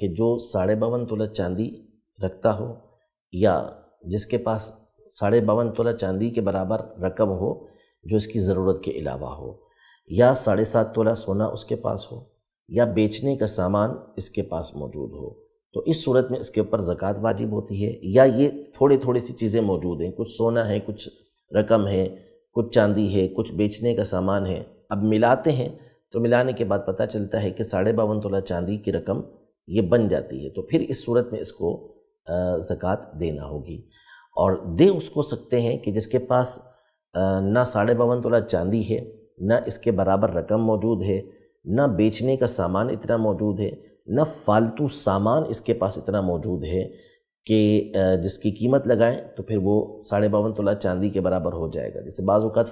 کہ جو 52.5 تولہ چاندی رکھتا ہو یا جس کے پاس 52.5 تولہ چاندی کے برابر رقم ہو جو اس کی ضرورت کے علاوہ ہو، یا 7.5 تولہ سونا اس کے پاس ہو، یا بیچنے کا سامان اس کے پاس موجود ہو، تو اس صورت میں اس کے اوپر زکوٰۃ واجب ہوتی ہے۔ یا یہ تھوڑی سی چیزیں موجود ہیں، کچھ سونا ہے، کچھ رقم ہے، کچھ چاندی ہے، کچھ بیچنے کا سامان ہے، اب ملاتے ہیں تو ملانے کے بعد پتہ چلتا ہے کہ 52.5 تولہ چاندی کی رقم یہ بن جاتی ہے، تو پھر اس صورت میں اس کو زکوٰۃ دینا ہوگی۔ اور دے اس کو سکتے ہیں کہ جس کے پاس نہ 52.5 تولہ چاندی ہے، نہ اس کے برابر رقم موجود ہے، نہ بیچنے کا سامان اتنا موجود ہے، نہ فالتو سامان اس کے پاس اتنا موجود ہے کہ جس کی قیمت لگائیں تو پھر وہ 52.5 تولہ چاندی کے برابر ہو جائے گا۔ جیسے بعض اوقات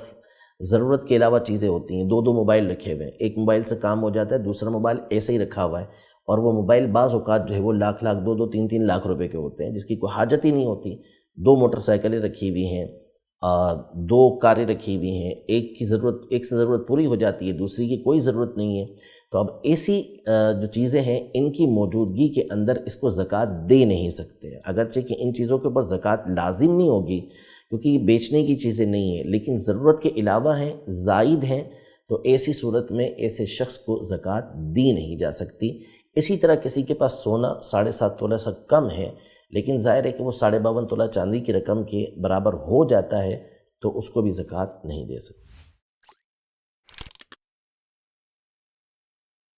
ضرورت کے علاوہ چیزیں ہوتی ہیں، دو موبائل رکھے ہوئے ہیں، ایک موبائل سے کام ہو جاتا ہے، دوسرا موبائل ایسے ہی رکھا ہوا ہے، اور وہ موبائل بعض اوقات جو ہے وہ لاکھ 2-3 لاکھ روپے کے ہوتے ہیں جس کی کوئی حاجت ہی نہیں ہوتی۔ 2 موٹر سائیکلیں رکھی ہوئی ہیں، 2 کاریں رکھی ہوئی ہیں، ایک سے ضرورت پوری ہو جاتی ہے، دوسری کی کوئی ضرورت نہیں ہے، تو اب ایسی جو چیزیں ہیں ان کی موجودگی کے اندر اس کو زکوٰۃ دے نہیں سکتے، اگرچہ کہ ان چیزوں کے اوپر زکوٰۃ لازم نہیں ہوگی کیونکہ یہ بیچنے کی چیزیں نہیں ہیں، لیکن ضرورت کے علاوہ ہیں، زائد ہیں، تو ایسی صورت میں ایسے شخص کو زکوٰۃ دی نہیں جا سکتی۔ اسی طرح کسی کے پاس سونا 7.5 تولہ سے کم ہے، لیکن ظاہر ہے کہ وہ 52.5 تولہ چاندی کی رقم کے برابر ہو جاتا ہے، تو اس کو بھی زکوٰۃ نہیں دے سکتے۔